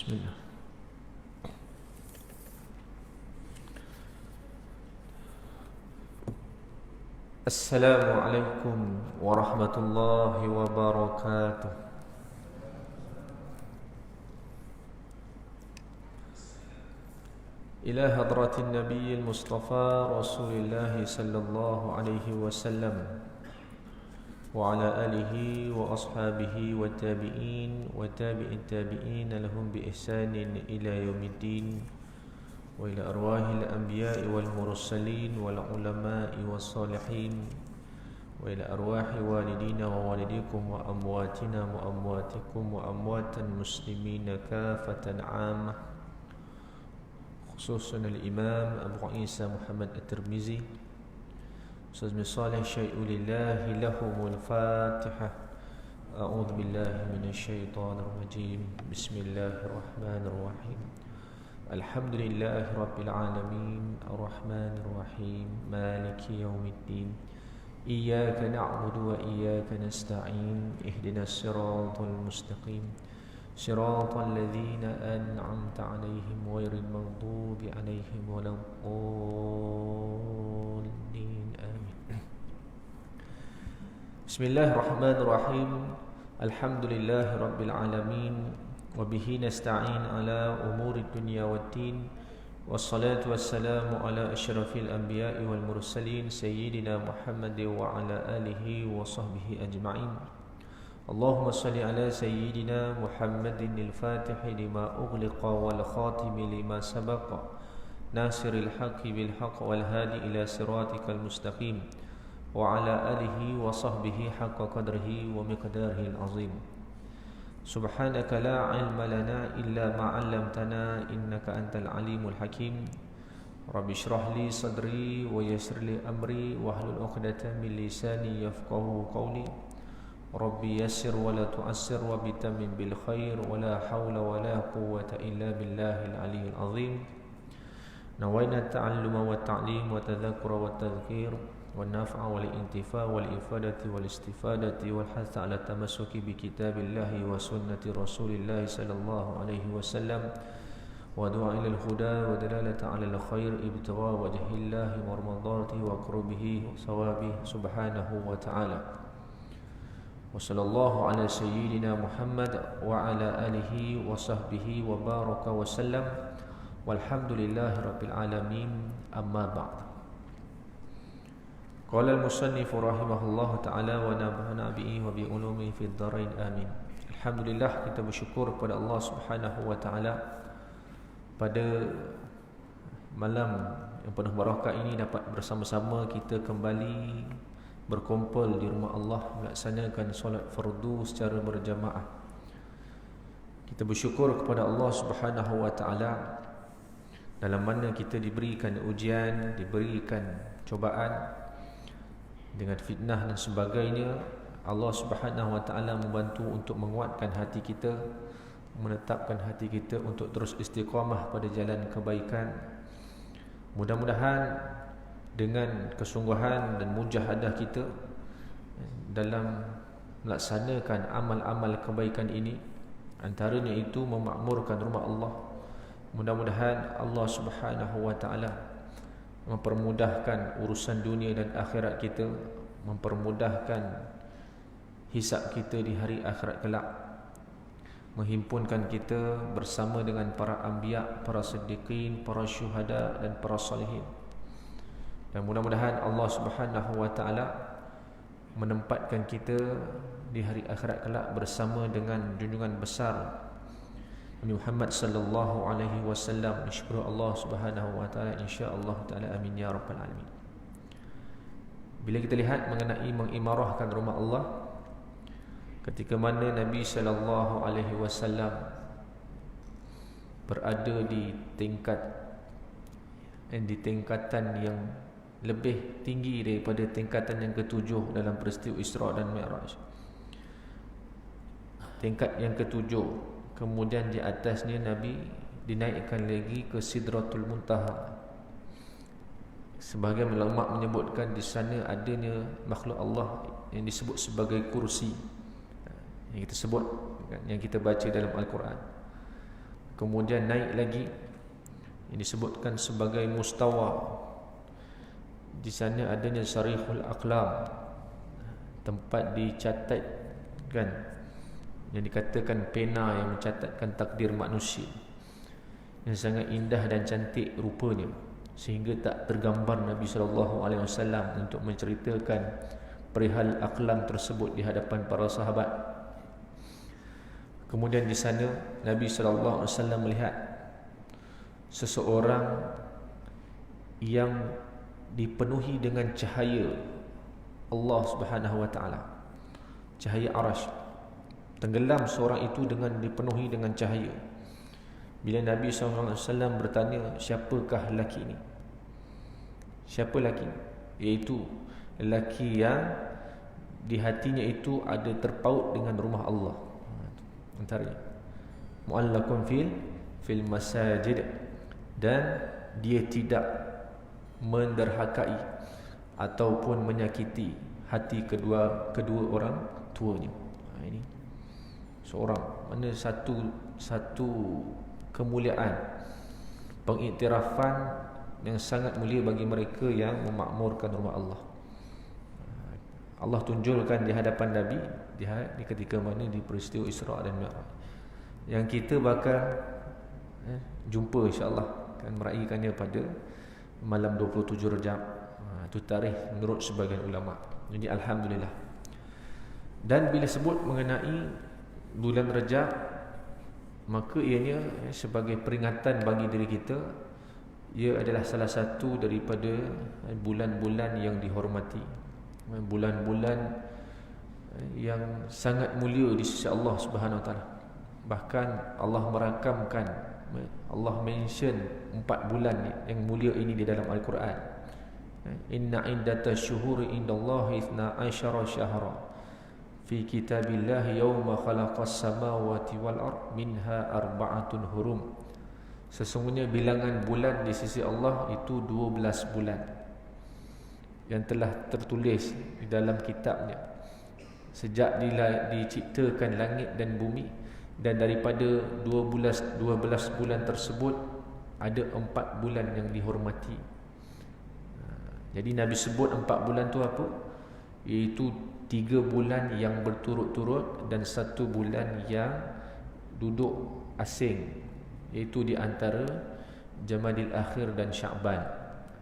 Bismillah. Assalamualaikum warahmatullahi wabarakatuh. Ila hadratin Nabiyil Mustafa Rasulillah sallallahu alaihi wasallam wa ala alihi wa ashabihi wa tabi'in wa tabi'in tabi'in lahum bi ihsanin ila yaumiddin wa ila arwahil anbiya'i wal mursalin wal ulama'i was salihin wa ila arwahi walidina wa walidikum wa amwatina wa amwatikum wa amwatan muslimina kafatan 'ammah, khususan al-Imam Abu Isa Muhammad At-Tirmizi Ustaz Salih Syai'ulillahi lahumul Fatihah. A'udzu billahi minasyaitonir rajim. Bismillahirrahmanirrahim. Alhamdulillahi rabbil alamin, arrahmanir rahim, maliki yaumiddin. Iyyaka na'budu wa iyyaka nasta'in. Ihdinas siratal mustaqim. Siratal ladzina an'amta 'alaihim ghairil maghdubi 'alaihim waladdallin. Bismillahirrahmanirrahim. Alhamdulillahi rabbil alamin, wa bihi nasta'in ala umuri dunya waddin. Wassalatu wassalamu ala asyrafil anbiya'i wal mursalin sayyidina Muhammad wa ala alihi wa sahbihi ajma'in. Allahumma salli ala sayyidina Muhammadin al-fatihi lima ughliqa wal khatimi lima sabaqa, nasiril haqqi bil haqq wal hadi ila siratikal mustaqim, wa ala alihi wa sahbihi haqqa qadrihi wa miqdarihil azim. Subhanaka la ilma lana illa ma 'allamtana innaka antal alimul hakim. Rabbi shrah li sadri wa yassir li amri wahlul 'uqdatam min lisani yafqahu qawli. Rabbi yassir wa la tu'assir wa bitamin bil khair wa la hawla wa la quwwata illa billahil aliyyil azim. Nawaina ta'alluma wa ta'lim wa tadhakkura wa tadhkir والنافع والانتفاع والإفادة والاستفادة والحث على التمسك بكتاب الله وسنة رسول الله صلى الله عليه وسلم ودعاء إلى الهدى ودلالة على الخير ابتغاء وجه الله ومرضاته وقربه وثوابه سبحانه وتعالى. وصلى الله على سيدنا محمد وعلى آله وصحبه وبارك وسلم والحمد لله رب العالمين. أما بعد. Qala al-musannif rahimahullah ta'ala wa nafa'ana bihi wa bi ulumihi fid dharain amin. Alhamdulillah, kita bersyukur kepada Allah Subhanahu wa taala pada malam yang penuh barakah ini dapat bersama-sama kita kembali berkumpul di rumah Allah melaksanakan solat fardu secara berjamaah. Kita bersyukur kepada Allah Subhanahu wa taala dalam mana kita diberikan ujian, diberikan cobaan dengan fitnah dan sebagainya. Allah Subhanahu wa taala membantu untuk menguatkan hati kita, menetapkan hati kita untuk terus istiqamah pada jalan kebaikan. Mudah-mudahan dengan kesungguhan dan mujahadah kita dalam melaksanakan amal-amal kebaikan ini, antaranya itu memakmurkan rumah Allah, mudah-mudahan Allah Subhanahu wa taala mempermudahkan urusan dunia dan akhirat kita, mempermudahkan hisab kita di hari akhirat kelak, menghimpunkan kita bersama dengan para anbiya, para siddiqin, para syuhada dan para salihin. Dan mudah-mudahan Allah Subhanahu wa taala menempatkan kita di hari akhirat kelak bersama dengan junjungan besar Nabi Muhammad sallallahu alaihi wasallam. Syukur Allah Subhanahu wa taala, insya-Allah taala, amin ya rabbal alamin. Bila kita lihat mengenai mengimarahkan rumah Allah, ketika mana Nabi sallallahu alaihi wasallam berada di tingkatan yang lebih tinggi daripada tingkatan yang ketujuh dalam peristiwa Isra dan Mi'raj. Tingkat yang ketujuh, kemudian di atasnya Nabi dinaikkan lagi ke Sidratul Muntaha. Sebahagian ulama menyebutkan di sana adanya makhluk Allah yang disebut sebagai kursi, yang kita sebut, yang kita baca dalam Al-Quran. Kemudian naik lagi, ini disebutkan sebagai mustawa. Di sana adanya sarihul aqlam, tempat dicatatkan, yang dikatakan pena yang mencatatkan takdir manusia, yang sangat indah dan cantik rupanya, sehingga tak tergambar Nabi SAW untuk menceritakan perihal aqlam tersebut di hadapan para sahabat. Kemudian di sana Nabi SAW melihat seseorang yang dipenuhi dengan cahaya Allah Subhanahu wa taala, cahaya Arasy. Tenggelam seorang itu dengan dipenuhi dengan cahaya. Bila Nabi SAW bertanya, siapakah lelaki ini? Siapa lelaki? Iaitu lelaki yang di hatinya itu ada terpaut dengan rumah Allah. Antaranya mu'allaqun fil masajid, dan dia tidak menderhakai ataupun menyakiti hati kedua orang tuanya. Ini seorang, mana satu kemuliaan, pengiktirafan yang sangat mulia bagi mereka yang memakmurkan rumah Allah. Allah tunjulkan di hadapan Nabi di ketika mana di peristiwa Isra' dan Mi'raj, yang kita bakal jumpa insya-Allah, akan meraihkannya pada malam 27 Rejab. Itu tarikh menurut sebagian ulama. Jadi alhamdulillah. Dan bila sebut mengenai bulan Rejab, maka ianya sebagai peringatan bagi diri kita, ia adalah salah satu daripada bulan-bulan yang dihormati, bulan-bulan yang sangat mulia di sisi Allah Subhanahu wa taala. Bahkan Allah merakamkan, Allah mention 4 bulan yang mulia ini di dalam Al-Quran. Inna iddatash syuhuri indallahi 12 syahra fi kitabillahi yawma khalaqas samawati wal ard minha arba'atun hurum. Sesungguhnya bilangan bulan di sisi Allah itu 12 bulan yang telah tertulis di dalam kitabnya sejak diciptakan langit dan bumi. Dan daripada 12 bulan tersebut ada 4 bulan yang dihormati. Jadi Nabi sebut 4 bulan tu apa? Iaitu 3 bulan yang berturut-turut dan 1 bulan yang duduk asing, iaitu di antara Jamadil Akhir dan Sya'ban.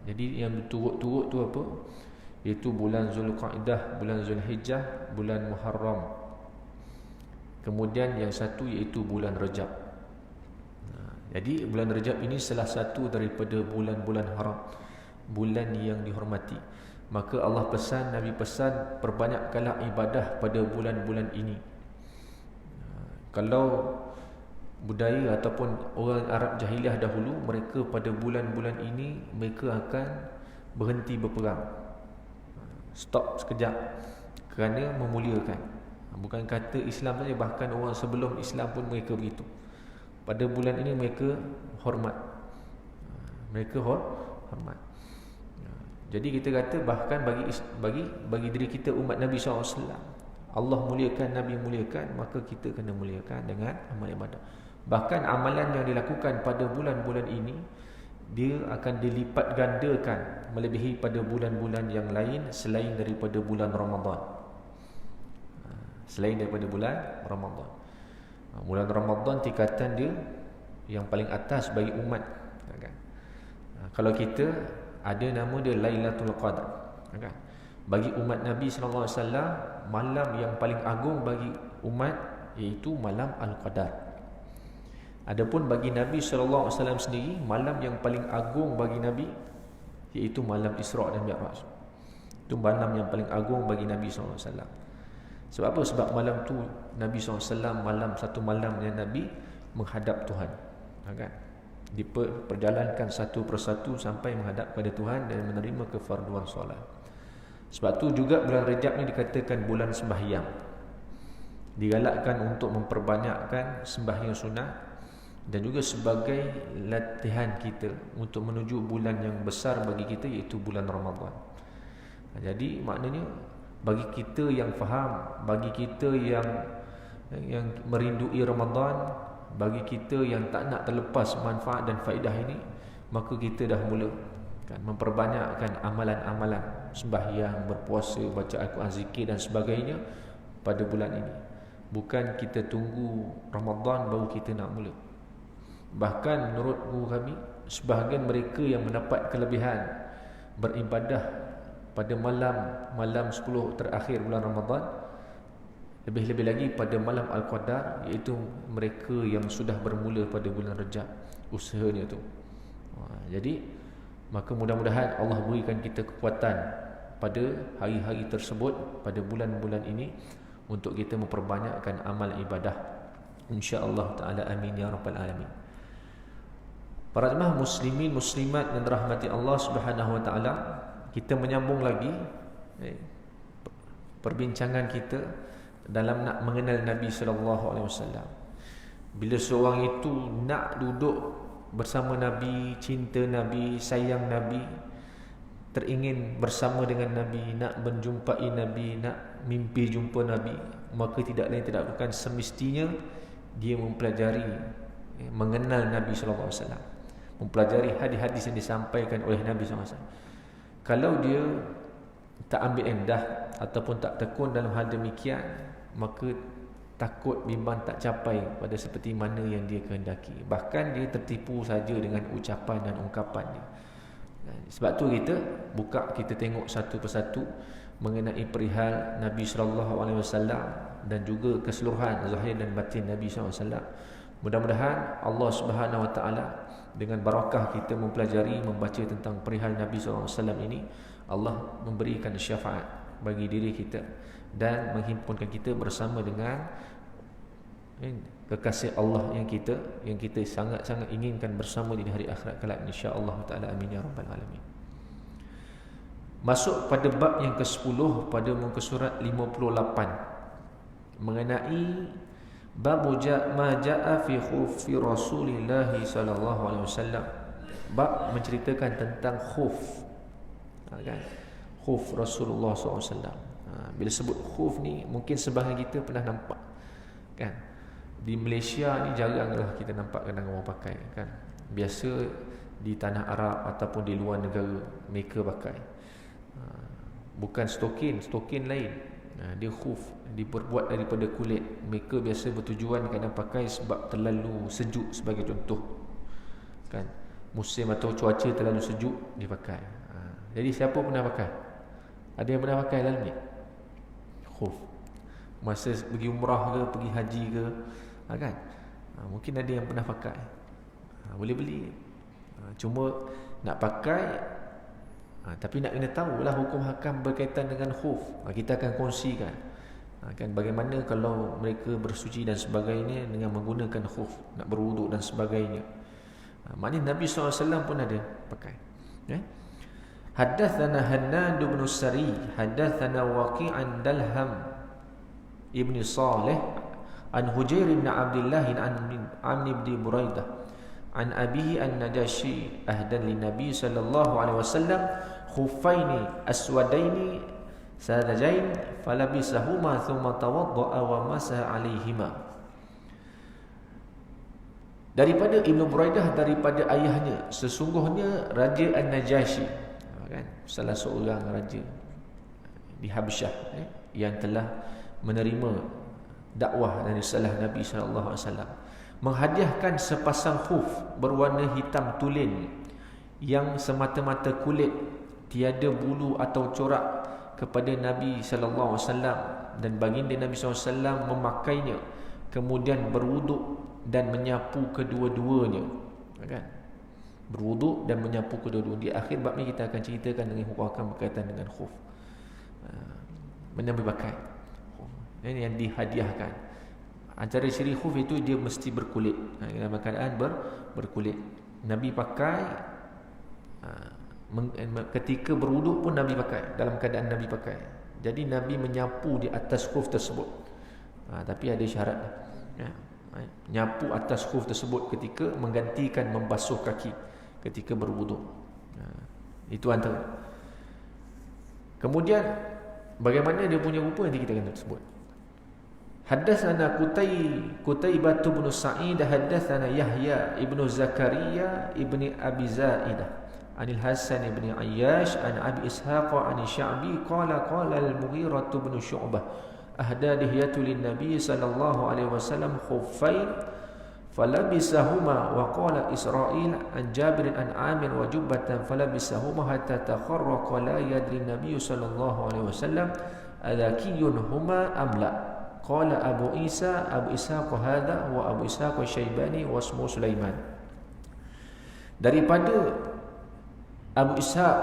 Jadi yang berturut-turut tu apa? Iaitu bulan Zulqa'dah, bulan Zulhijjah, bulan Muharram. Kemudian yang satu iaitu bulan Rejab. Jadi bulan Rejab ini salah satu daripada bulan-bulan haram, bulan yang dihormati. Maka Allah pesan, Nabi pesan, perbanyakkanlah ibadah pada bulan-bulan ini. Kalau budaya ataupun orang Arab jahiliah dahulu, mereka pada bulan-bulan ini mereka akan berhenti berperang, stop sekejap kerana memuliakan. Bukan kata Islam saja, bahkan orang sebelum Islam pun mereka begitu. Pada bulan ini mereka hormat, mereka hormat. Jadi kita kata bahkan bagi diri kita umat Nabi SAW, Allah muliakan, Nabi muliakan, maka kita kena muliakan dengan amal ibadah. Bahkan amalan yang dilakukan pada bulan-bulan ini, dia akan dilipat gandakan melebihi pada bulan-bulan yang lain selain daripada bulan Ramadan. Selain daripada bulan Ramadan. Bulan Ramadan tingkatan dia yang paling atas bagi umat, kan? Kalau kita ada nama dia Lailatul Qadar, kan? Bagi umat Nabi SAW, malam yang paling agung bagi umat iaitu malam Al-Qadar. Adapun bagi Nabi SAW sendiri, malam yang paling agung bagi Nabi iaitu malam Isra' dan Mi'raj. Itu malam yang paling agung bagi Nabi SAW. Sebab apa? Sebab malam tu Nabi SAW satu malam yang Nabi menghadap Tuhan, kan? Diperjalankan satu persatu sampai menghadap pada Tuhan dan menerima kefarduan solat. Sebab tu juga bulan Rejab ni dikatakan bulan sembahyang. Digalakkan untuk memperbanyakkan sembahyang sunat, dan juga sebagai latihan kita untuk menuju bulan yang besar bagi kita, iaitu bulan Ramadan. Jadi maknanya bagi kita yang faham, bagi kita yang merindui Ramadan, bagi kita yang tak nak terlepas manfaat dan faedah ini, maka kita dah mula memperbanyakkan amalan-amalan sembahyang, berpuasa, baca Al-Quran, zikir dan sebagainya pada bulan ini. Bukan kita tunggu Ramadan baru kita nak mula. Bahkan menurut guru kami, sebahagian mereka yang mendapat kelebihan beribadah pada malam 10 terakhir bulan Ramadan, lebih-lebih lagi pada malam Al-Qadar, iaitu mereka yang sudah bermula pada bulan Rajab usahanya tu. Jadi maka mudah-mudahan Allah berikan kita kekuatan pada hari-hari tersebut, pada bulan-bulan ini, untuk kita memperbanyakkan amal ibadah, insya-Allah taala. Amin ya rabbal alamin. Para jemaah muslimin muslimat yang dirahmati Allah Subhanahu wa taala, kita menyambung lagi perbincangan kita dalam nak mengenal Nabi sallallahu alaihi wasallam. Bila seorang itu nak duduk bersama Nabi, cinta Nabi, sayang Nabi, teringin bersama dengan Nabi, nak menjumpai Nabi, nak mimpi jumpa Nabi, maka tidak lain tidak bukan semestinya dia mempelajari, mengenal Nabi sallallahu alaihi wasallam, mempelajari hadis-hadis yang disampaikan oleh Nabi sallallahu alaihi wasallam. Kalau dia tak ambil endah ataupun tak tekun dalam hal demikian, maka takut bimbang tak capai pada seperti mana yang dia kehendaki. Bahkan dia tertipu saja dengan ucapan dan ungkapan dia. Sebab tu kita buka, kita tengok satu persatu mengenai perihal Nabi sallallahu alaihi wasallam dan juga keseluruhan zahir dan batin Nabi sallallahu alaihi wasallam. Mudah-mudahan Allah Subhanahu wa taala dengan barakah kita mempelajari, membaca tentang perihal Nabi sallallahu alaihi wasallam ini, Allah memberikan syafaat bagi diri kita dan menghimpunkan kita bersama dengan kekasih Allah yang kita sangat-sangat inginkan bersama di hari akhirat kelak, insya-Allah taala. Amin ya rabbal alamin. Masuk pada bab yang ke-10 pada muka surat 58 mengenai bab ma jaa fi khufi Rasulillah sallallahu alaihi wasallam. Bab menceritakan tentang khuf, kan? Khuf Rasulullah SAW. Bila sebut khuf ni, mungkin sebahagian kita pernah nampak, kan? Di Malaysia ni jaranglah kita nampak kadang orang pakai, kan? Biasa di tanah Arab ataupun di luar negara mereka pakai. Bukan stokin lain. Dia khuf, diperbuat daripada kulit. Mereka biasa bertujuan kadang pakai sebab terlalu sejuk, sebagai contoh, kan? Musim atau cuaca terlalu sejuk dia pakai. Jadi siapa pernah pakai? Ada yang pernah pakai dalam ni? Khuf. Masa pergi umrah ke, pergi haji ke, kan? Mungkin ada yang pernah pakai. Boleh beli. Cuma nak pakai, tapi nak kena tahulah hukum hakam berkaitan dengan khuf. Kita akan kongsikan, kan, bagaimana kalau mereka bersuci dan sebagainya dengan menggunakan khuf, nak berwuduk dan sebagainya. Maknanya Nabi SAW pun ada pakai. Haddatsana Hannad bin Sari, haddatsana Waqi' an Dalham ibn Salih an Hujair bin Abdullah an ibn Buraidah an abihi an-Najashi ahdan lin Nabi sallallahu alaihi wasallam khuffaini aswadaini sadajain falabisahuma thumma tawaddaa wa masaha alaihima. Daripada Ibnu Buraidah, daripada ayahnya, sesungguhnya Raja An-Najashi, kan, salah seorang raja di Habsyah, yang telah menerima dakwah dari risalah Nabi sallallahu alaihi wasallam, menghadiahkan sepasang khuf berwarna hitam tulen yang semata-mata kulit, tiada bulu atau corak, kepada Nabi sallallahu alaihi wasallam, dan baginda Nabi sallallahu alaihi wasallam memakainya, kemudian berwuduk dan menyapu kedua-duanya, kan? Berwuduk dan menyapu kedua-duanya. Di akhir bab ni kita akan ceritakan dengan hukum berkaitan dengan khuf, benda berpakai. Ini yang dihadiahkan. Antara ciri khuf itu dia mesti berkulit, dalam keadaan berkulit. Nabi pakai, ketika berwuduk pun Nabi pakai, dalam keadaan Nabi pakai. Jadi Nabi menyapu di atas khuf tersebut, tapi ada syarat, nyapu atas khuf tersebut ketika menggantikan membasuh kaki ketika berwuduk. Itu antara. Kemudian bagaimana dia punya rupa, nanti kita akan sebut. Haddatsana Qutaibah bin Sa'id haddatsana Yahya ibnu Zakaria ibni Abi Zaidah anil Hasan ibn Ayyash an Abi Ishaq an Sya'bi qala al-Mughirah bin Syu'bah ahda dihiyatu lin Nabi sallallahu alaihi wasallam khuffain falabisahuma wa qala Israil an Jabir an Amir wa jubbatan falabisahuma hatta takharraqa la yadri Nabi sallallahu alaihi wasallam adakiyun huma am la. Qala Abu Ishaq hadha wa Abu Ishaq Syaibani wa ismu Sulaiman. Daripada Abu Ishaq,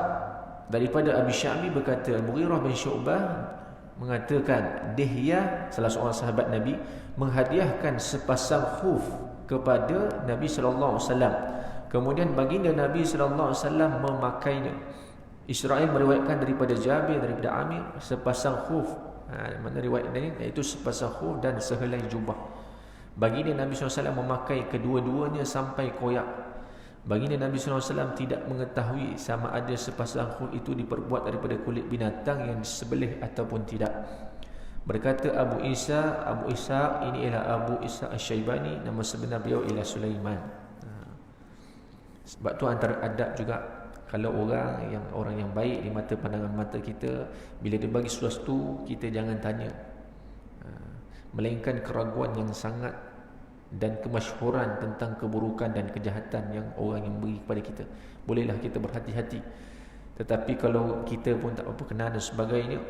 daripada Abi Sya'bi berkata, Mughirah bin Syu'bah mengatakan Dihya, salah seorang sahabat Nabi, menghadiahkan sepasang khuf kepada Nabi sallallahu alaihi wasallam. Kemudian baginda Nabi sallallahu alaihi wasallam memakainya. Israel meriwayatkan daripada Jabir, daripada Amir, sepasang khuf. Mana riwayat ini, iaitu sepasang khuf dan sehelai jubah. Baginda Nabi SAW memakai kedua-duanya sampai koyak. Baginda Nabi SAW tidak mengetahui sama ada sepasang khuf itu diperbuat daripada kulit binatang yang disembelih ataupun tidak. Berkata Abu Ishaq, ini ialah Abu Ishaq Asy-Syaibani, nama sebenar beliau ialah Sulaiman. Sebab tu antara adab juga, kalau orang yang baik di mata pandangan mata kita, bila dia bagi sesuatu, kita jangan tanya, melainkan keraguan yang sangat dan kemasyhuran tentang keburukan dan kejahatan yang orang yang beri kepada kita, bolehlah kita berhati-hati. Tetapi kalau kita pun tak apa kenal dan sebagainya,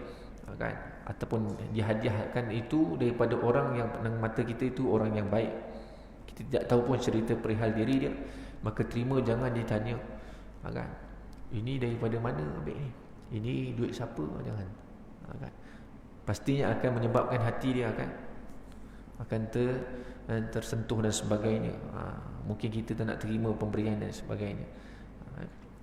kan, ataupun dihadiahkan itu daripada orang yang pandang mata kita itu orang yang baik, kita tidak tahu pun cerita perihal diri dia, maka terima, jangan ditanya, kan, ini daripada mana ambil ni, ini duit siapa, jangan, kan. Pastinya akan menyebabkan hati dia akan tersentuh dan sebagainya. Mungkin kita tak nak terima pemberian dan sebagainya.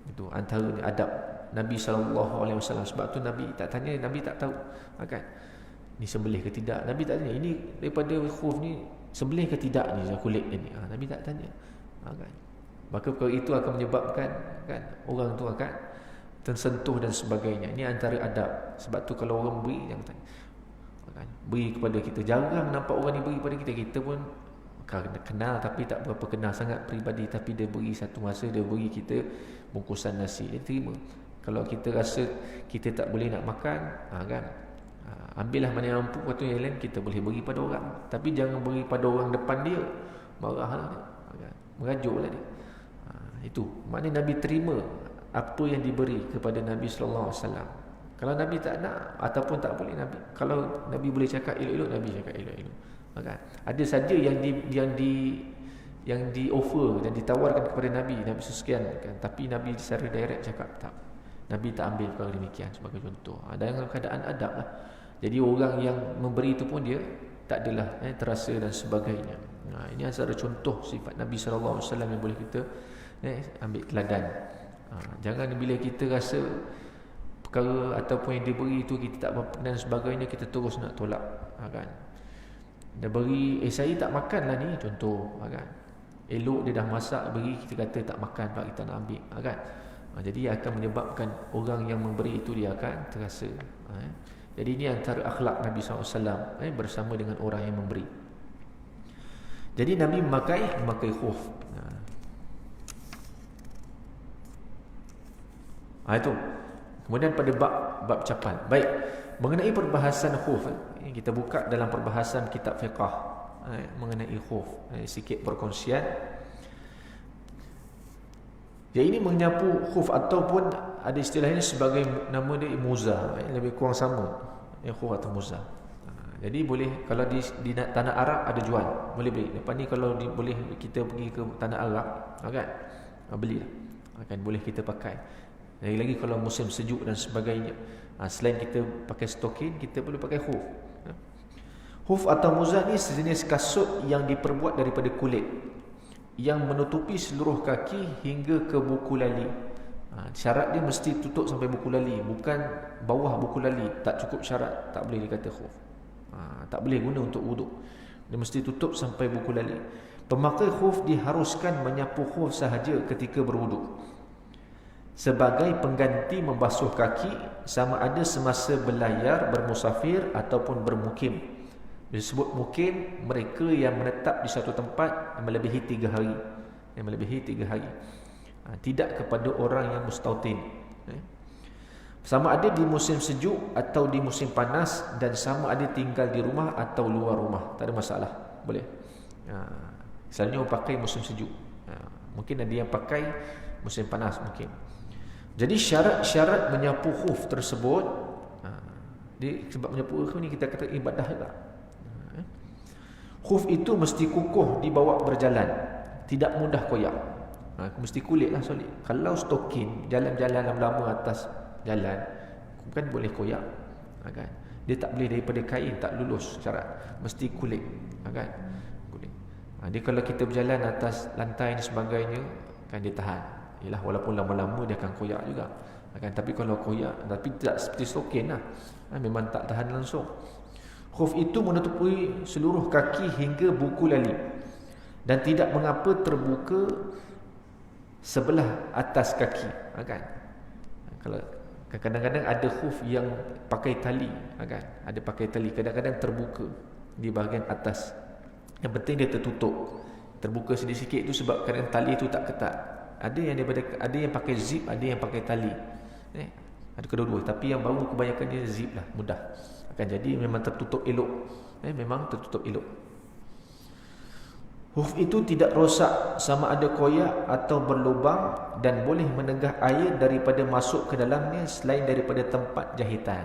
Itu antara adab Nabi SAW. Sebab tu Nabi tak tanya, Nabi tak tahu, kan, ni sembelih ke tidak. Nabi tak tanya, ini daripada khuf ni sembelih ke tidak ni kulit ni. Nabi tak tanya, kan. Maka perkara itu akan menyebabkan, kan, orang tu akan tersentuh dan sebagainya. Ini antara adab. Sebab tu kalau orang beri, jangan tanya, kan, beri kepada kita. Jarang nampak orang ni beri kepada kita. Kita pun kenal tapi tak berapa kenal sangat peribadi, tapi dia beri satu masa, dia beri kita bungkusan nasi, dia terima. Kalau kita rasa kita tak boleh nak makan, kan, ambillah mana yang mampu, waktu yang lain kita boleh beri pada orang. Tapi jangan beri pada orang depan dia, marahlah dia, kan, merajuklah dia. Itu maknanya Nabi terima apa yang diberi kepada Nabi sallallahu alaihi wasallam. Kalau Nabi tak nak ataupun tak boleh, Nabi, kalau Nabi boleh cakap elok-elok, Nabi cakap elok-elok, kan. Ada saja yang di offer dan ditawarkan kepada Nabi sekian, kan, tapi Nabi secara direct cakap tak. Nabi tak ambil perkara demikian sebagai contoh. Dalam keadaan adab lah. Jadi orang yang memberi itu pun dia tak adalah terasa dan sebagainya. Ini antara contoh sifat Nabi sallallahu alaihi wasallam yang boleh kita ambil teladan. Jangan bila kita rasa perkara ataupun yang diberi itu kita tak mampu dan sebagainya, kita terus nak tolak, kan. Dia beri, saya tak makan lah ni, contoh, kan. Elok dia dah masak beri, kita kata tak makan pula, kita nak ambil, kan. Jadi akan menyebabkan orang yang memberi itu dia akan terasa. Jadi ini antara akhlak Nabi SAW bersama dengan orang yang memberi. Jadi Nabi memakai khuf. Itu. Kemudian pada bab capal. Baik, mengenai perbahasan khuf, kita buka dalam perbahasan kitab fiqh mengenai khuf, sikit perkongsian. Dia ini menyapu khuf ataupun ada istilahnya sebagai nama dia muza, lebih kurang sama, khuf atau muza. Jadi boleh, kalau di tanah Arab ada jual, boleh beli. Lepas ni kalau boleh kita pergi ke tanah Arab, kan, belilah, kan, boleh kita pakai. Lagi-lagi kalau musim sejuk dan sebagainya, selain kita pakai stokin, kita boleh pakai khuf. Khuf atau muzah ni sejenis kasut yang diperbuat daripada kulit, yang menutupi seluruh kaki hingga ke buku lali. Syarat dia mesti tutup sampai buku lali, bukan bawah buku lali. Tak cukup syarat, tak boleh dikata khuf. Tak boleh guna untuk wuduk. Dia mesti tutup sampai buku lali. Pemakai khuf diharuskan menyapu khuf sahaja ketika berwuduk, sebagai pengganti membasuh kaki, sama ada semasa berlayar, bermusafir ataupun bermukim. Disebut mukim mereka yang menetap di satu tempat melebihi 3 hari. Yang melebihi 3 hari. Tidak kepada orang yang mustautin. Sama ada di musim sejuk atau di musim panas, dan sama ada tinggal di rumah atau luar rumah. Tak ada masalah. Boleh. Misalnya orang pakai musim sejuk. Mungkin ada yang pakai musim panas mungkin. Jadi syarat-syarat menyapu khuf tersebut, sebab menyapu khuf ni kita kata ibadah juga. Khuf itu mesti kukuh dibawa berjalan, tidak mudah koyak. Mesti kulit lah solid. Kalau stokin jalan-jalan lama-lama atas jalan, kan boleh koyak, kan? Dia tak boleh daripada kain, tak lulus syarat, mesti kulit, kan? Kulit. Dia kalau kita berjalan atas lantai dan sebagainya, kan dia tahan. Yalah, walaupun lama-lama dia akan koyak juga, kan? Tapi kalau koyak, tapi tak seperti stokin lah, memang tak tahan langsung. Khuf itu menutupi seluruh kaki hingga buku lali, dan tidak mengapa terbuka sebelah atas kaki, kan? Kalau kadang-kadang ada khuf yang pakai tali, kan? Ada pakai tali, kadang-kadang terbuka di bahagian atas. Yang penting dia tertutup. Terbuka sedikit-sikit itu sebab kadang tali itu tak ketat. Ada yang pakai zip, ada yang pakai tali. Ada kedua-dua, tapi yang baru kebanyakannya zip lah, mudah. Jadi memang tertutup elok. Memang tertutup elok. Khuf itu tidak rosak sama ada koyak atau berlubang, dan boleh menegah air daripada masuk ke dalamnya selain daripada tempat jahitan.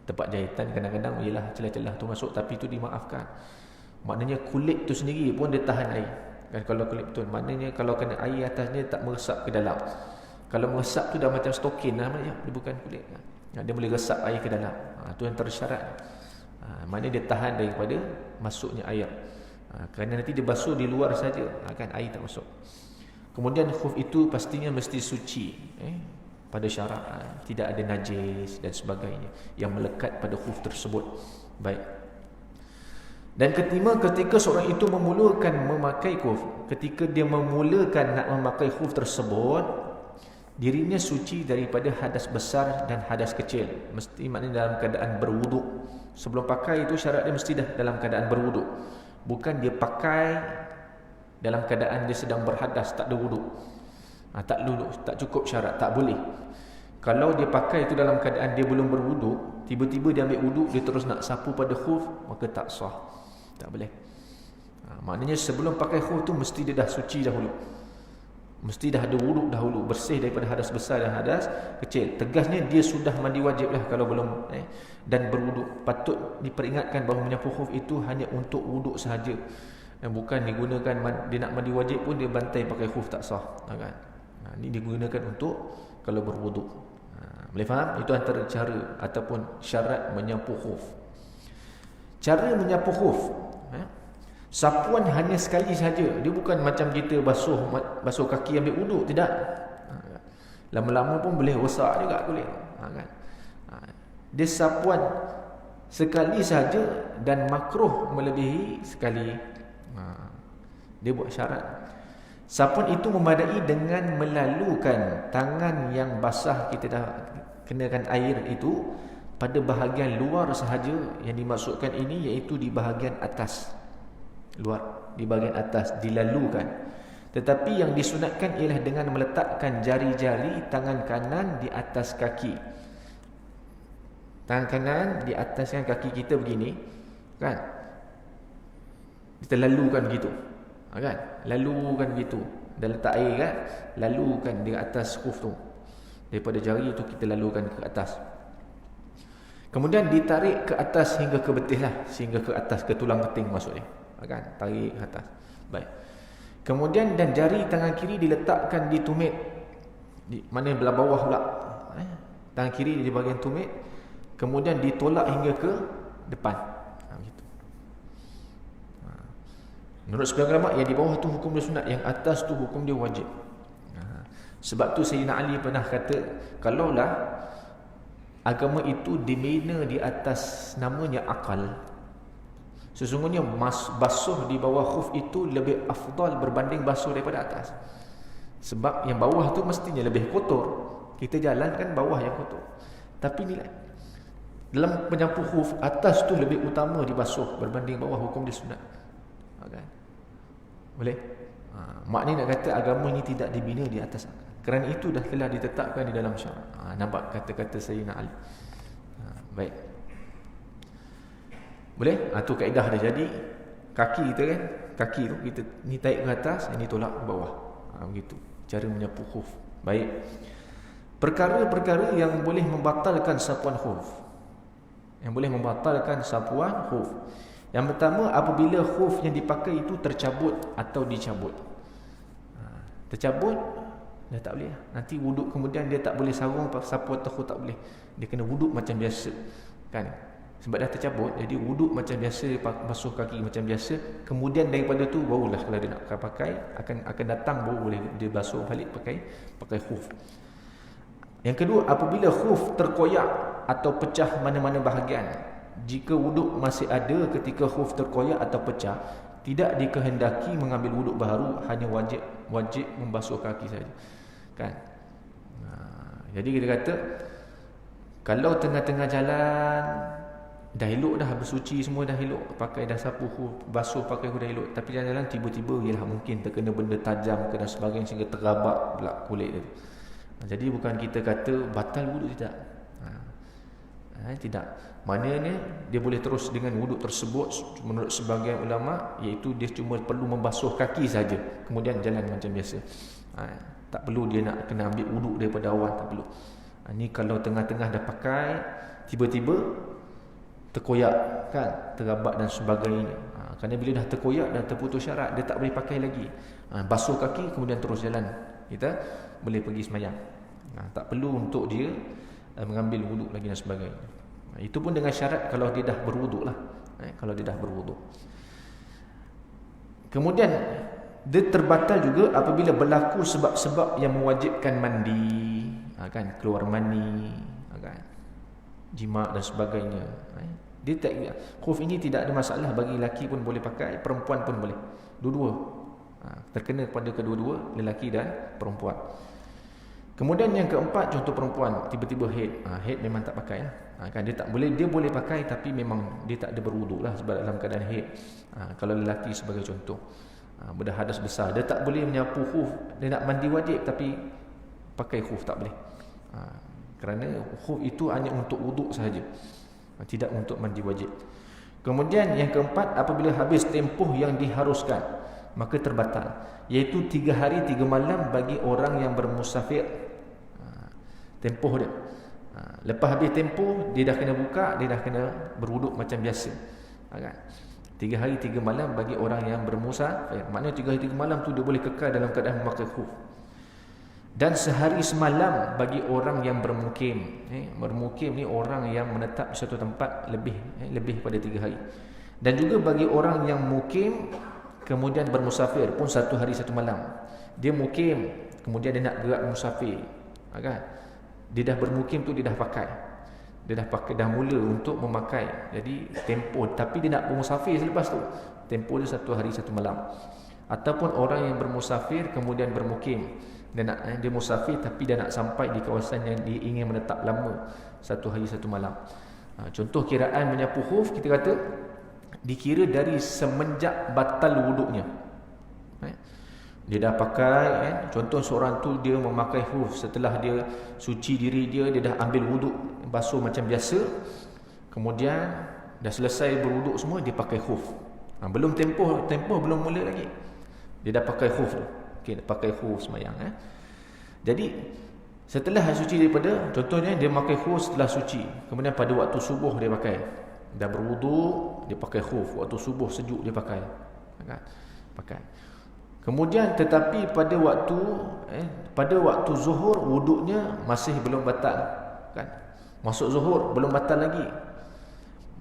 Tempat jahitan kadang-kadang ialah celah-celah tu masuk, tapi itu dimaafkan. Maknanya kulit tu sendiri pun dia tahan air, kan? Kalau kulit betul, maknanya kalau kena air atasnya tak meresap ke dalam. Kalau meresap tu dah macam stokin lah, dia bukan kulit. Dia boleh resap air ke dalam. Itu yang tersyarat. Maknanya dia tahan daripada masuknya air. Kerana nanti dia basuh di luar saja, kan air tak masuk. Kemudian khuf itu pastinya mesti suci, pada syarat, tidak ada najis dan sebagainya yang melekat pada khuf tersebut. Baik. Dan kelima, ketika seorang itu memulakan memakai khuf, ketika dia memulakan nak memakai khuf tersebut, dirinya suci daripada hadas besar dan hadas kecil. Mesti maknanya dalam keadaan berwuduk. Sebelum pakai itu syarat dia mesti dah dalam keadaan berwuduk. Bukan dia pakai dalam keadaan dia sedang berhadas, tak ada wuduk. Tak lulus, tak cukup syarat, tak boleh. Kalau dia pakai itu dalam keadaan dia belum berwuduk, tiba-tiba dia ambil wuduk, dia terus nak sapu pada khuf, maka tak sah. Tak boleh. Maknanya sebelum pakai khuf tu mesti dia dah suci dahulu. Mesti dah ada wuduk dahulu, bersih daripada hadas besar dan hadas kecil. Tegasnya dia sudah mandi wajib lah kalau belum, dan berwuduk. Patut diperingatkan bahawa menyapu khuf itu hanya untuk wuduk sahaja, bukan digunakan dia nak mandi wajib pun dia bantai pakai khuf, tak sah, kan? Ini digunakan untuk kalau berwuduk. Boleh faham? Itu antara cara ataupun syarat menyapu khuf. Cara menyapu khuf, sapuan hanya sekali saja. Dia bukan macam kita basuh kaki ambil wuduk, tidak. Lama-lama pun boleh rosak juga kulit, kan? Dia sapuan sekali saja dan makruh melebihi sekali. Dia buat syarat. Sapuan itu memadai dengan melalukan tangan yang basah, kita dah kenakan air itu pada bahagian luar sahaja. Yang dimaksudkan ini iaitu di bahagian atas, luar, di bahagian atas dilalukan. Tetapi yang disunatkan ialah dengan meletakkan jari-jari tangan kanan di atas kaki. Tangan kanan di atasnya kaki kita begini, kan? Kita lalukan begitu, kan? Lalukan begitu. Dah letak air, kan? Lalukan di atas khuf tu. Daripada jari tu kita lalukan ke atas. Kemudian ditarik ke atas hingga ke betis lah, sehingga ke atas, ke tulang keting maksudnya, kan? Tarik ke atas. Baik. Kemudian dan jari tangan kiri diletakkan di tumit, di mana belah bawah pula, tangan kiri di bahagian tumit. Kemudian ditolak hingga ke depan, begitu. Menurut sebagian ulama, yang di bawah tu hukum dia sunat, yang atas tu hukum dia wajib. Sebab tu Sayyidina Ali pernah kata, kalaulah agama itu dibina di atas namanya akal, sesungguhnya basuh di bawah khuf itu lebih afdal berbanding basuh daripada atas. Sebab yang bawah tu mestinya lebih kotor. Kita jalan kan bawah yang kotor. Tapi nilai Dalam menyapu khuf, atas tu lebih utama dibasuh berbanding bawah, hukum dia sunat. Kan? Boleh? Maknanya nak kata agama ini tidak dibina di atas. Kerana itu dah telah ditetapkan di dalam syarak. Nampak kata-kata Sayyidina Ali. Baik. Boleh? Tu kaedah dia. Jadi kaki kita kan, kaki tu kita ni tarik ke atas, ini tolak ke bawah. Begitu cara menyapu khuf. Baik. Perkara-perkara yang boleh membatalkan sapuan khuf. Yang boleh membatalkan sapuan khuf. Yang pertama, apabila khuf yang dipakai itu tercabut atau dicabut. Tercabut dah tak boleh. Nanti wuduk kemudian dia tak boleh sarung sapu atau khuf, tak boleh. Dia kena wuduk macam biasa. Kan? Sebab dah tercabut, jadi wuduk macam biasa, basuh kaki macam biasa. Kemudian daripada tu barulah kalau dia nak pakai, akan datang baru boleh dia basuh balik pakai khuf. Yang kedua, apabila khuf terkoyak atau pecah mana-mana bahagian. Jika wuduk masih ada ketika khuf terkoyak atau pecah, tidak dikehendaki mengambil wuduk baru, hanya wajib membasuh kaki saja. Kan? Jadi kita kata, kalau tengah-tengah jalan dah elok dah, bersuci semua dah elok, pakai dah sapu khuf, basuh pakai khuf dah elok, tapi jalan-jalan tiba-tiba ialah mungkin terkena benda tajam ke dan sebagainya sehingga tergabak pula kulit dia. Jadi bukan kita kata batal wuduk, tidak. Tidak. Maknanya dia boleh terus dengan wuduk tersebut menurut sebahagian ulama, iaitu dia cuma perlu membasuh kaki saja, kemudian jalan macam biasa. Tak perlu dia nak kena ambil wuduk daripada awal, tak perlu. Ni kalau tengah-tengah dah pakai, tiba-tiba terkoyak kan, terabak dan sebagainya. Kerana bila dah terkoyak dan terputus syarat, dia tak boleh pakai lagi. Basuh kaki kemudian terus jalan, kita boleh pergi sembahyang. Tak perlu untuk dia mengambil wuduk lagi dan sebagainya. Itu pun dengan syarat kalau dia dah berwuduk lah. Kalau dia dah berwuduk. Kemudian dia terbatal juga apabila berlaku sebab-sebab yang mewajibkan mandi, kan, keluar mani, kan, jima' dan sebagainya. Dia tak, khuf ini tidak ada masalah, bagi lelaki pun boleh pakai, perempuan pun boleh. Dua-dua. Terkena kepada kedua-dua, lelaki dan perempuan. Kemudian yang keempat, contoh perempuan tiba-tiba haid. Haid memang tak pakai lah. Kan dia tak boleh, dia boleh pakai tapi memang dia tak ada berwuduk lah sebab dalam keadaan haid. Kalau lelaki sebagai contoh, berhadas besar, dia tak boleh menyapu khuf. Dia nak mandi wajib tapi pakai khuf tak boleh. Kerana khuf itu hanya untuk wuduk sahaja, tidak untuk mandi wajib. Kemudian yang keempat, apabila habis tempoh yang diharuskan, maka terbatal, iaitu 3 hari 3 malam bagi orang yang bermusafir. Tempoh dia, lepas habis tempoh, dia dah kena buka, dia dah kena berwuduk macam biasa. 3 hari 3 malam bagi orang yang bermusafir. Maknanya 3 hari 3 malam tu dia boleh kekal dalam keadaan memakai khuf. Dan sehari semalam bagi orang yang bermukim. Bermukim ni orang yang menetap di satu tempat lebih pada 3 hari. Dan juga bagi orang yang mukim kemudian bermusafir pun 1 hari 1 malam. Dia mukim, kemudian dia nak gerak musafir, kan? Dia dah bermukim tu, dia dah pakai. Dia dah pakai, dah mula untuk memakai. Jadi tempoh, tapi dia nak bermusafir selepas tu, tempoh dia 1 hari 1 malam. Ataupun orang yang bermusafir kemudian bermukim. Dia musafir tapi dia nak sampai di kawasan yang dia ingin menetap lama, 1 hari 1 malam. Contoh kiraan menyapu khuf, kita kata dikira dari semenjak batal wuduknya. Dia dah pakai, contoh seorang tu dia memakai khuf, setelah dia suci diri dia dah ambil wuduk, basuh macam biasa, kemudian dah selesai berwuduk semua, dia pakai khuf. Belum tempoh belum mula lagi, dia dah pakai khuf tu. Okey, pakai khuf sembahyang. Jadi setelah suci daripada, contohnya dia pakai khuf setelah suci, kemudian pada waktu subuh dia pakai, dah berwuduk, dia pakai khuf, waktu subuh sejuk dia pakai, kan? Pakai. Kemudian tetapi pada waktu zuhur wuduknya masih belum batal, kan? Masuk zuhur belum batal lagi.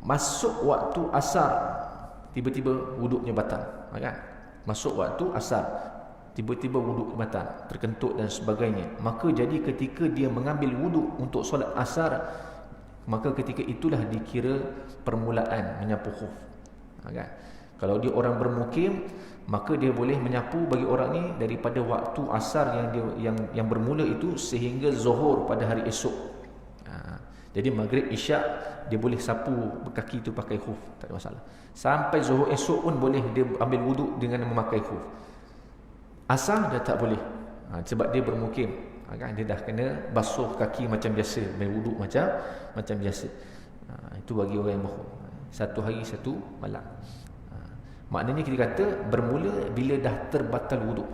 Masuk waktu asar tiba-tiba wuduknya batal, kan? Masuk waktu asar tiba-tiba wuduk batal, terkentut dan sebagainya. Maka jadi ketika dia mengambil wuduk untuk solat asar, maka ketika itulah dikira permulaan menyapu khuf, kan? Kalau dia orang bermukim, maka dia boleh menyapu bagi orang ni daripada waktu asar yang bermula itu sehingga zuhur pada hari esok. Jadi maghrib isyak dia boleh sapu kaki tu pakai khuf, tak ada masalah. Sampai zuhur esok pun boleh dia ambil wuduk dengan memakai khuf. Asar dia tak boleh. Sebab dia bermukim. Kan dia dah kena basuh kaki macam biasa, main wuduk macam biasa. Itu bagi orang yang mahrum. Satu hari satu malam. Maknanya kita kata bermula bila dah terbatal wuduk.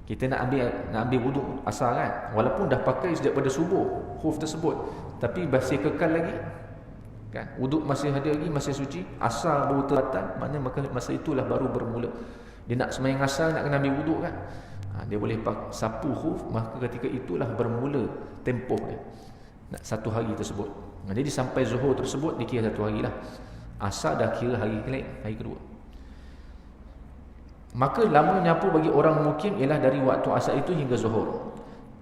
Kita nak ambil wuduk asar kan, walaupun dah pakai sejak pada subuh khuf tersebut, tapi masih kekal lagi kan, wuduk masih ada lagi, masih suci, asar baru terbatal, maknanya masa itulah baru bermula. Dia nak sembahyang asar, nak kena ambil wuduk kan, dia boleh sapu khuf, maka ketika itulah bermula tempoh dia nak satu hari tersebut. Jadi sampai zuhur tersebut dikira satu hari lah. Asar dah kira hari kedua. Maka lama nyapu bagi orang mukim ialah dari waktu asar itu hingga zuhur.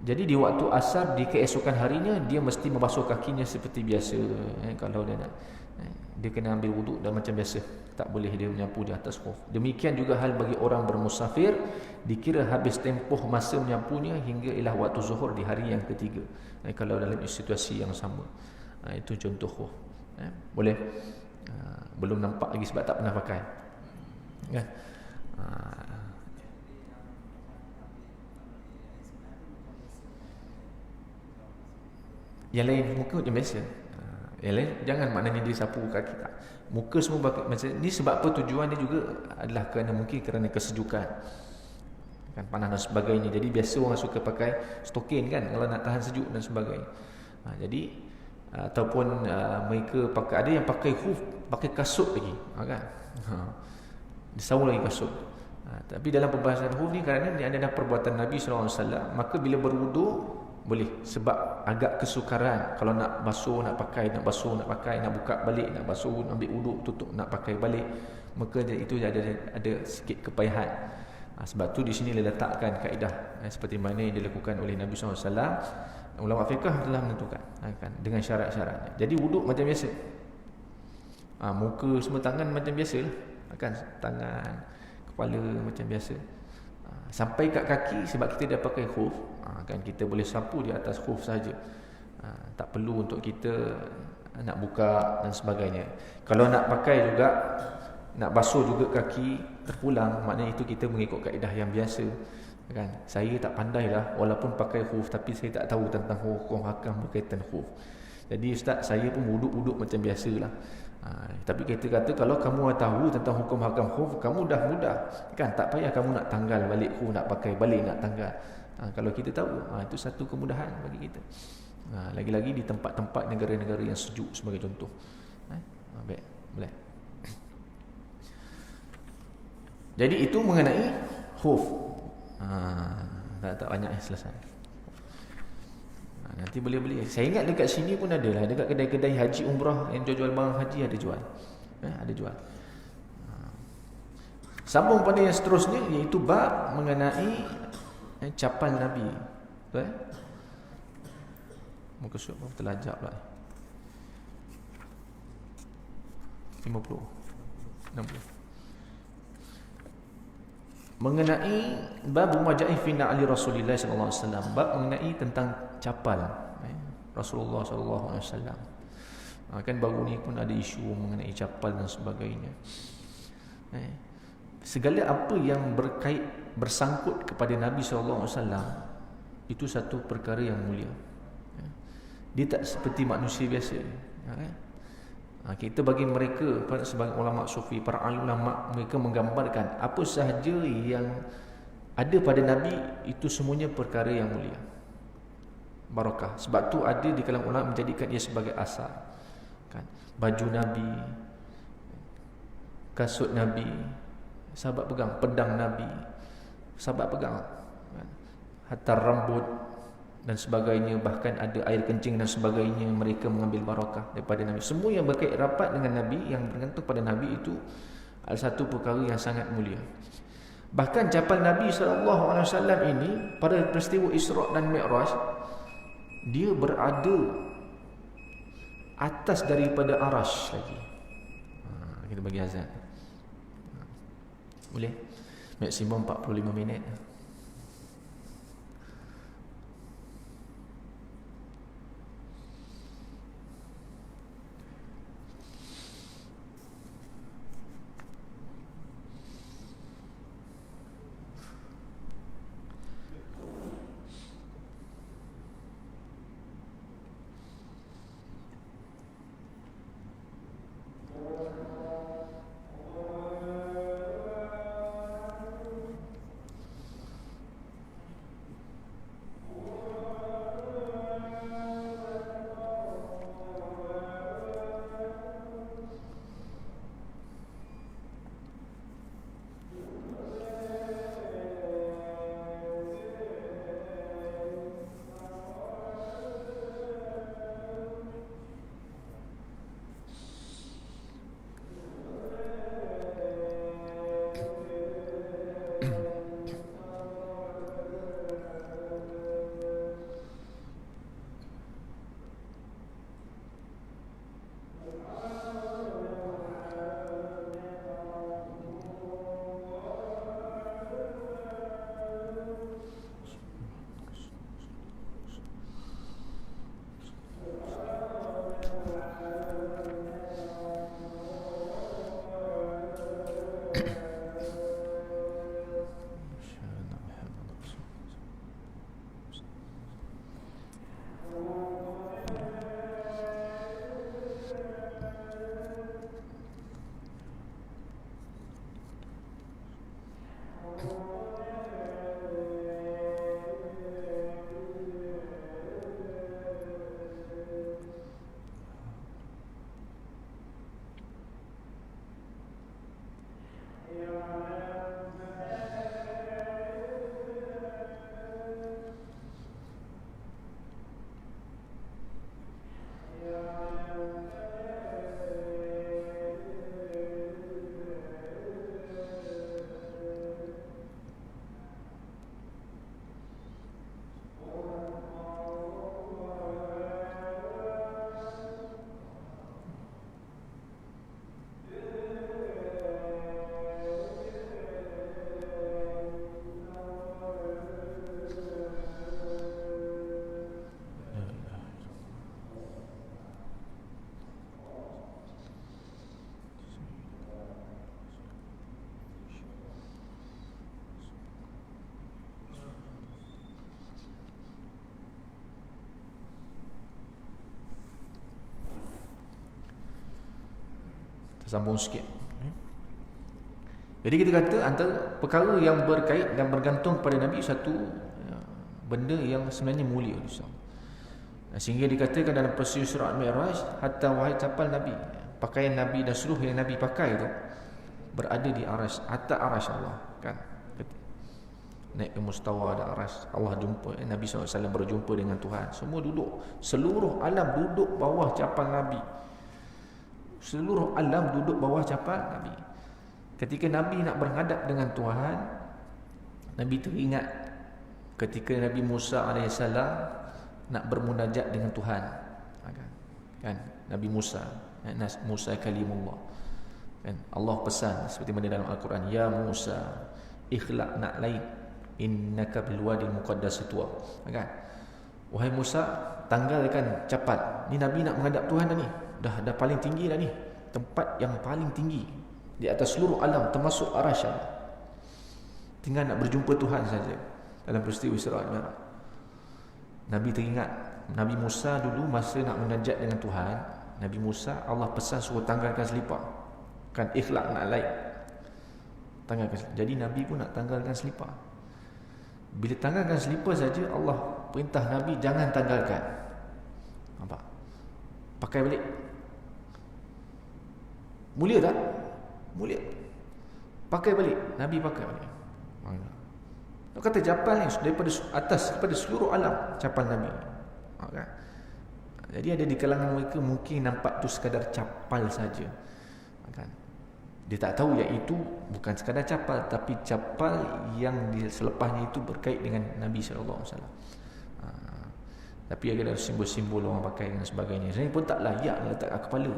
Jadi di waktu asar di keesokan harinya dia mesti membasuh kakinya seperti biasa. Kalau dia nak, dia kena ambil wuduk dan macam biasa. Tak boleh dia menyapu di atas khuf. Demikian juga hal bagi orang bermusafir, dikira habis tempoh masa menyapunya hingga ialah waktu zuhur di hari yang ketiga. Kalau dalam situasi yang sama. Itu contoh khuf. Boleh? Belum nampak lagi sebab tak pernah pakai. Kan? Yang lain muka macam biasa. Yang lain jangan maknanya dia sapu kaki tak. Muka semua macam ni. Sebab apa tujuan dia juga adalah kerana kesejukan, kan, panas dan sebagainya. Jadi biasa orang suka pakai stokin kan kalau nak tahan sejuk dan sebagainya. Jadi ataupun mereka pakai, ada yang pakai khuf, pakai kasut lagi, kan. Dia sawu lagi kasut. Tapi dalam pembahasan khuf ni, kerana dia adalah perbuatan Nabi SAW, maka bila berwuduk boleh, sebab agak kesukaran kalau nak basuh, nak pakai, nak basuh, nak pakai, nak buka balik, nak basuh, ambil wuduk, tutup, nak pakai balik, maka itu ada sikit kepayahan. Sebab tu di sini dia letakkan kaedah seperti mana yang dilakukan oleh Nabi SAW. Ulama fiqh telah menentukan kan, dengan syarat-syaratnya. Jadi wuduk macam biasa, muka semua, tangan macam biasa lah, kan, tangan, kepala macam biasa. Sampai kat kaki, sebab kita dah pakai khuf, kan, kita boleh sapu di atas khuf saja. Tak perlu untuk kita nak buka dan sebagainya. Kalau nak pakai juga, nak basuh juga kaki terpulang, maknanya itu kita mengikut kaedah yang biasa. Kan, saya tak pandai lah walaupun pakai khuf, tapi saya tak tahu tentang hukum hakam berkaitan khuf. Jadi ustaz, saya pun wuduk macam biasalah. Tapi kita kata kalau kamu tahu tentang hukum hakam khuf, kamu dah mudah kan, tak payah kamu nak tanggal balik khuf, nak pakai balik, nak tanggal. Kalau kita tahu, itu satu kemudahan bagi kita. Lagi-lagi di tempat-tempat negara-negara yang sejuk sebagai contoh. Baik, boleh. Jadi itu mengenai khuf. Tak banyak selesai. Nanti boleh beli. Saya ingat dekat sini pun ada lah, dekat kedai-kedai haji umrah yang jual barang haji ada jual. Ada jual. Sambung pada yang seterusnya, iaitu bab mengenai capal Nabi. Betul? Muka surat apa terlajak pula. 50 60. Mengenai bab majai fi na'li Rasulillah sallallahu alaihi wasallam, bab mengenai tentang capal Rasulullah sallallahu alaihi wasallam. Kan baru ni pun ada isu mengenai capal dan sebagainya. Segala apa yang bersangkut kepada Nabi sallallahu alaihi wasallam itu satu perkara yang mulia. Dia tak seperti manusia biasa. Kita bagi mereka, sebagai ulama sufi, para ulama, mereka menggambarkan apa sahaja yang ada pada Nabi itu semuanya perkara yang mulia, barakah. Sebab tu ada di kalangan ulama menjadikan ia sebagai asar, kan? Baju Nabi, kasut Nabi, sahabat pegang. Pedang Nabi, sahabat pegang, kan? Hatta rambut dan sebagainya, bahkan ada air kencing dan sebagainya, mereka mengambil barakah daripada Nabi. Semua yang berkait rapat dengan Nabi, yang bergantung pada Nabi, itu adalah satu perkara yang sangat mulia. Bahkan capal Nabi SAW ini pada peristiwa Isra' dan Mi'raj, dia berada atas daripada arash lagi. Kita bagi azan. Boleh? Maksimum 45 minit. Tersambung sikit. Jadi kita kata antara perkara yang berkait dan bergantung pada Nabi, satu benda yang sebenarnya mulia, sehingga dikatakan dalam peristiwa Isra Mi'raj, hatta wahai capal Nabi, pakaian Nabi dan seluruh yang Nabi pakai itu berada di aras, atas aras Allah, kan? Naik ke mustawa ada aras Allah, jumpa Nabi SAW berjumpa dengan Tuhan. Semua duduk, seluruh alam duduk bawah capal Nabi. Seluruh alam duduk bawah capal Nabi. Ketika Nabi nak berhadap dengan Tuhan, Nabi teringat ketika Nabi Musa AS nak bermunajat dengan Tuhan, kan? Nabi Musa, Musa kalimullah, kan? Allah pesan seperti mana dalam Al-Quran, ya Musa ikhlaq na'laik innaka bil wadi muqaddas tuwa, kan? Wahai Musa, tanggalkan capat. Ni Nabi nak menghadap Tuhan dah ni. Dah paling tinggi dah ni. Tempat yang paling tinggi di atas seluruh alam, termasuk arasy Allah. Tinggal nak berjumpa Tuhan saja dalam peristiwa Isra Mi'raj. Nabi teringat Nabi Musa dulu masa nak munajat dengan Tuhan. Nabi Musa, Allah pesan suruh tanggalkan selipar, kan? Ikhlaq na'laik, tanggalkan selipar. Jadi Nabi pun nak tanggalkan selipar. Bila tanggalkan selipar saja, Allah perintah Nabi jangan tanggalkan. Nampak? Pakai balik. Mulia tak? Mulia. Pakai balik. Nabi pakai balik. Nak kata capal ni daripada atas, daripada seluruh alam, capal Nabi. Kan? Jadi ada di kalangan mereka mungkin nampak tu sekadar capal saja, kan? Dia tak tahu yang itu bukan sekadar capal, tapi capal yang selepasnya itu berkait dengan Nabi SAW. Tapi ada simbol-simbol orang pakai dan sebagainya. Sebenarnya pun tak layak letak kat kepala.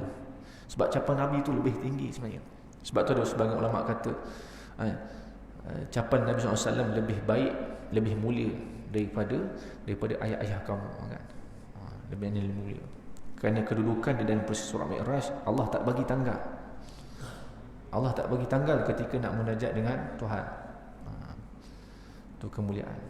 Sebab capal Nabi itu lebih tinggi sebenarnya. Sebab tu ada sebagian ulama kata capal Nabi SAW lebih baik, lebih mulia daripada ayah-ayah kamu, kan? Lebih mulia. Kerana kedudukan di dalam peristiwa Mi'raj, Allah tak bagi tanggal. Allah tak bagi tanggal ketika nak munajat dengan Tuhan. Itu kemuliaan.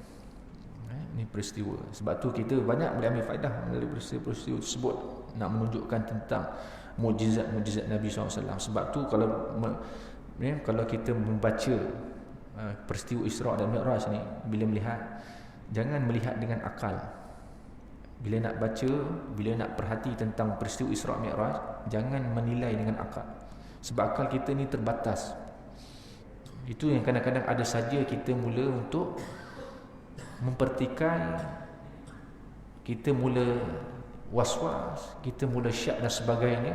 Ini peristiwa. Sebab tu kita banyak boleh ambil faedah dari peristiwa tersebut, nak menunjukkan tentang mukjizat Nabi SAW. Sebab tu kalau kita membaca peristiwa Isra dan Mi'raj ni, bila melihat, jangan melihat dengan akal. Bila nak baca, bila nak perhati tentang peristiwa Isra Mi'raj, jangan menilai dengan akal. Sebab akal kita ni terbatas. Itu yang kadang-kadang ada saja kita mula untuk mempertikai, kita mula was-was, kita mula syak dan sebagainya,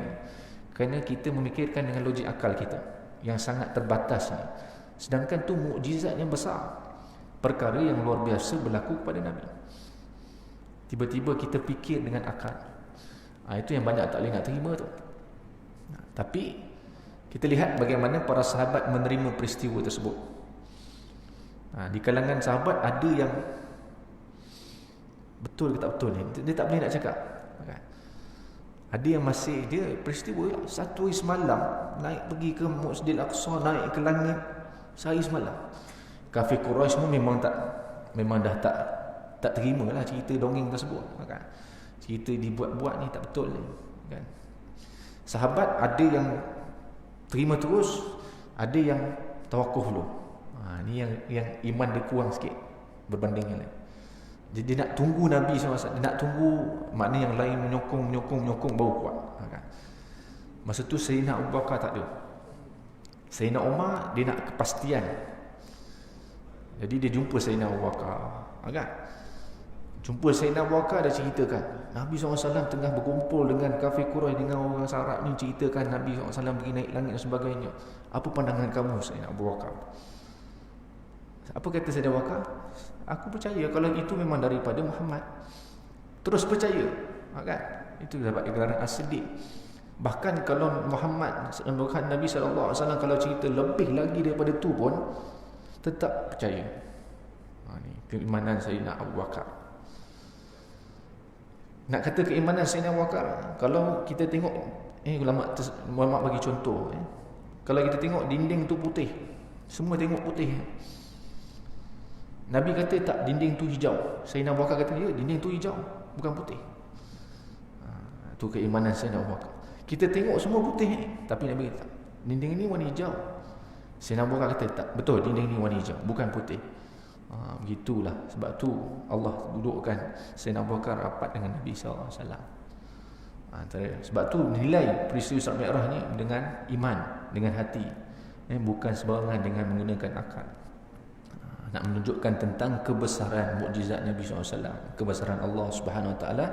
kerana kita memikirkan dengan logik akal kita yang sangat terbatas ni. Sedangkan tu mukjizat yang besar, perkara yang luar biasa berlaku kepada Nabi. Tiba-tiba kita fikir dengan akal. Itu yang banyak tak boleh nak terima tu. Tapi kita lihat bagaimana para sahabat menerima peristiwa tersebut. Di kalangan sahabat ada yang betul ke tak betul ni, dia tak boleh nak cakap, kan? Ada yang masih dia peristiwa satu hari semalam naik pergi ke Masjidil Aqsa, naik ke langit sehari semalam. Kafir Quraisy semua memang dah tak terima lah cerita dongeng tersebut, kan? Cerita dibuat-buat ni tak betul ni, kan? Sahabat ada yang terima terus, ada yang tawakuf dulu. Ni yang iman dia kurang sikit berbanding yang lain. Jadi dia nak tunggu Nabi SAW, dia nak tunggu, makna yang lain menyokong baru kuat, kan? Masa tu Sayyidina Abu Bakar tak ada. Sayyidina Umar dia nak kepastian. Jadi dia jumpa Sayyidina Abu Bakar, kan? Jumpa Sayyidina Abu Bakar, dia ceritakan Nabi SAW tengah berkumpul dengan kafir Quraisy, dengan orang Arab ni, ceritakan Nabi SAW pergi naik langit dan sebagainya. Apa pandangan kamu, Sayyidina Abu Bakar? Apa kata Sayyidina Abu Bakar? Aku percaya kalau itu memang daripada Muhammad. Terus percaya, kan? Itu dapat gelaran as-siddiq. Bahkan kalau Muhammad, bukan Nabi SAW, kalau cerita lebih lagi daripada tu pun tetap percaya. Ni keimanan Sayyidina Abu Bakar. Nak kata keimanan Sayyidina Abu Bakar, kalau kita tengok, ulama bagi contoh, kalau kita tengok dinding tu putih, semua tengok putih. Nabi kata tak, dinding tu hijau. Sayyidina Abu Bakar kata, ya, dinding tu hijau, bukan putih. Itu keimanan Sayyidina Abu Bakar. Kita tengok semua putih ni, tapi Nabi kata dinding ini warna hijau. Sayyidina Abu Bakar kata tak, betul dinding ini warna hijau, bukan putih. Begitulah, sebab tu Allah dudukkan Sayyidina Abu Bakar rapat dengan Nabi SAW. Sebab tu nilai peristiwa Isra Mi'raj ni dengan iman, dengan hati, bukan sebarangan dengan menggunakan akal. Nak menunjukkan tentang kebesaran mukjizat Nabi SAW, kebesaran Allah Subhanahu Wa Taala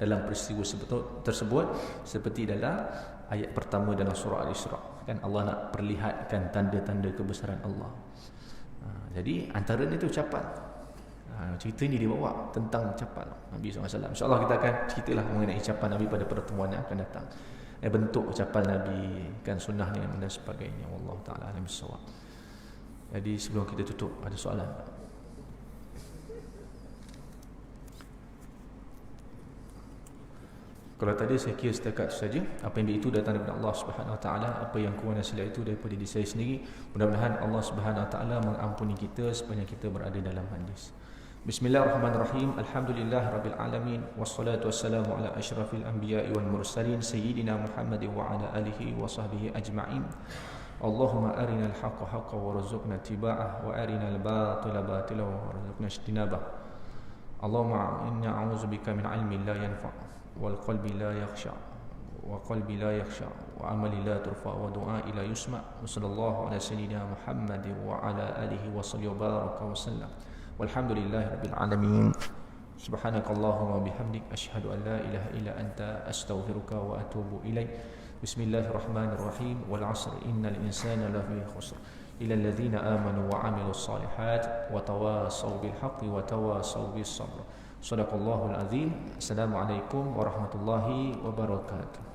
dalam peristiwa tersebut, seperti dalam ayat pertama dalam surah Al-Isra, kan Allah nak perlihatkan tanda-tanda kebesaran Allah. Jadi antara ni tu ucapan. Cerita ni dibawa tentang ucapan Nabi SAW. InsyaAllah kita akan ceritalah mengenai ucapan Nabi pada pertemuan yang akan datang. Bentuk ucapan Nabi, kan sunnah ni dan sebagainya. Wallahu ta'ala alim bissawab. Jadi sebelum kita tutup, ada soalan? Kalau tadi saya kira setakat itu saja. Apa yang itu datang daripada Allah Subhanahu Wa Taala. Apa yang kurang dan silap itu daripada diri saya sendiri. Mudah-mudahan Allah Subhanahu Wa Taala mengampuni kita sepanjang kita berada dalam hadis. Bismillahirrahmanirrahim. Alhamdulillah Rabbil Alamin. Wassalatu wassalamu ala ashrafil anbiya'i wal mursalin Sayyidina Muhammadin wa ala alihi wa sahbihi ajma'in. Allahumma arina al-haqqa haqqa warzuqna ittiba'ah wa arina al-batila batila warzuqna ijtinabah. Allahumma inna a'udzubika min 'ilmin la yanfa' wal qalbi la yakhsha' wa qalbi la yakhsha' wa amali la turfa' wa du'a'i la yusma'. Wa sallallahu ala sayyidina Muhammadin wa ala alihi wa sallam wa baraka wa sallam. Walhamdulillahi rabbil alamin. Subhanakallahumma bihamdik asyhadu an la ilaha illa anta astaghfiruka wa atubu ilaik. Bismillahirrahmanirrahim. Wal 'asr innal insana lafi khusr illa alladhina amanu wa 'amilus solihat wa tawassaw bil haqqi wa tawassaw bis sabr. Shadaqallahul azim. Assalamualaikum warahmatullahi wabarakatuh.